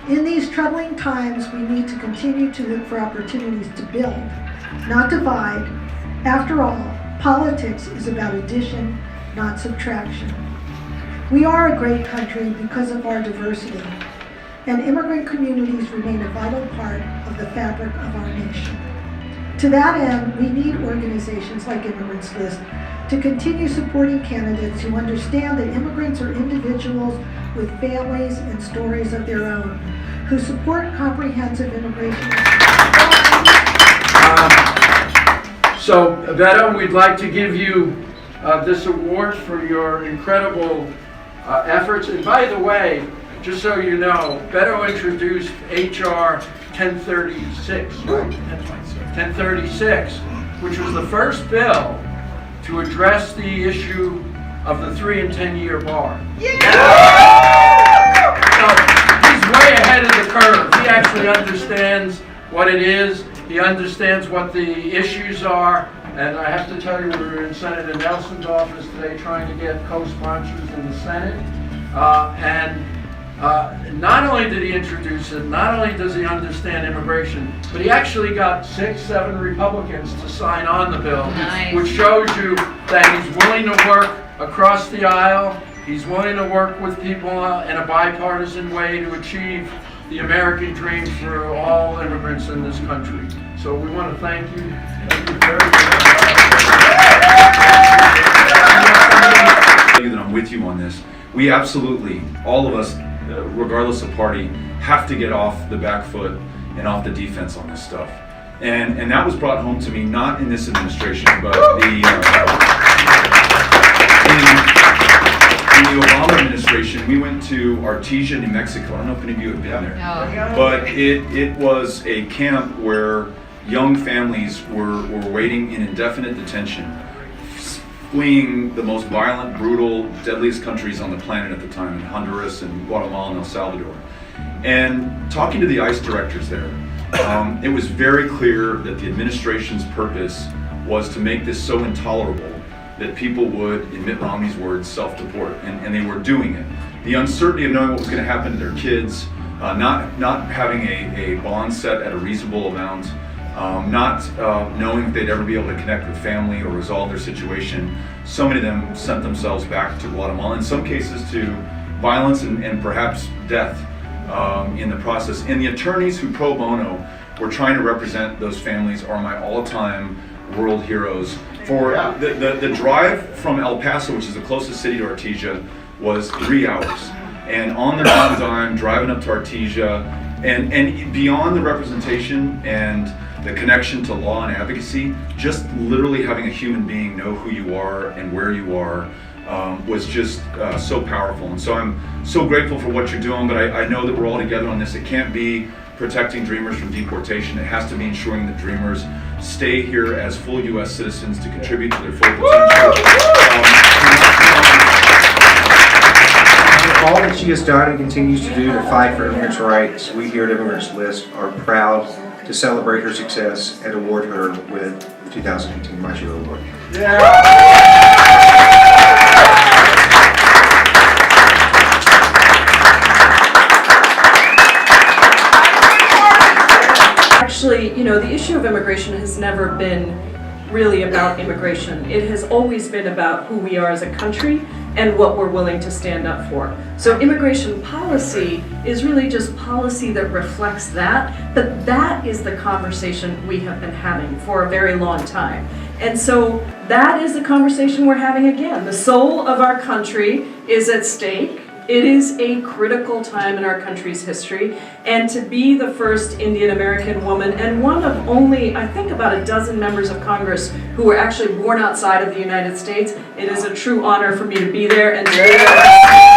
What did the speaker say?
In these troubling times, we need to continue to look for opportunities to build, not divide. After all, politics is about addition, not subtraction. We are a great country because of our diversity, and immigrant communities remain a vital part of the fabric of our nation. To that end, we need organizations like Immigrants List to continue supporting candidates who understand that immigrants are individuals with families and stories of their own, who support comprehensive immigration. So, Beto, we'd like to give you this award for your incredible efforts. And by the way, just so you know, Beto introduced HR 1036, right? 1036, which was the first bill to address the issue of the 3 and 10-year bar. So he's way ahead of the curve. He actually understands what it is. He understands what the issues are. And I have to tell you, we were in Senator Nelson's office today trying to get co-sponsors in the Senate. Not only did he introduce it, not only does he understand immigration, but he actually got 6, 7 Republicans to sign on the bill, Nice. which shows you that he's willing to work across the aisle. He's willing to work with people in a bipartisan way to achieve the American dream for all immigrants in this country. So we want to thank you. Thank you very much. That I'm with you on this. We absolutely, all of us, regardless of party, have to get off the back foot and off the defense on this stuff. And that was brought home to me, not in this administration, but in the Obama administration. We went to Artesia, New Mexico. I don't know if any of you have been there. No. But it was a camp where young families were waiting in indefinite detention, fleeing the most violent, brutal, deadliest countries on the planet at the time, in Honduras and Guatemala and El Salvador. And talking to the ICE directors there, it was very clear that the administration's purpose was to make this so intolerable that people would, in Mitt Romney's words, self-deport, and they were doing it. The uncertainty of knowing what was going to happen to their kids, not having a bond set at a reasonable amount, not knowing if they'd ever be able to connect with family or resolve their situation. So many of them sent themselves back to Guatemala, in some cases to violence and perhaps death in the process. And the attorneys who pro bono were trying to represent those families are my all-time world heroes. For the drive from El Paso, which is the closest city to Artesia, was 3 hours. And on their own dime, driving up to Artesia, and beyond the representation and the connection to law and advocacy, just literally having a human being know who you are and where you are was just so powerful. And so I'm so grateful for what you're doing, but I know that we're all together on this. It can't be protecting dreamers from deportation. It has to be ensuring that dreamers stay here as full U.S. citizens to contribute to their full potential. All that she has done and continues to do to fight for immigrants' rights, we here at Immigrants List are proud to celebrate her success and award her with the 2018 Maggio Award. Actually, you know, the issue of immigration has never been really about immigration. It has always been about who we are as a country and what we're willing to stand up for. So immigration policy is really just policy that reflects that, but that is the conversation we have been having for a very long time. And so that is the conversation we're having again. The soul of our country is at stake. It is a critical time in our country's history, and to be the first Indian American woman and one of only, I think, about a dozen members of Congress who were actually born outside of the United States, it is a true honor for me to be there and to be there.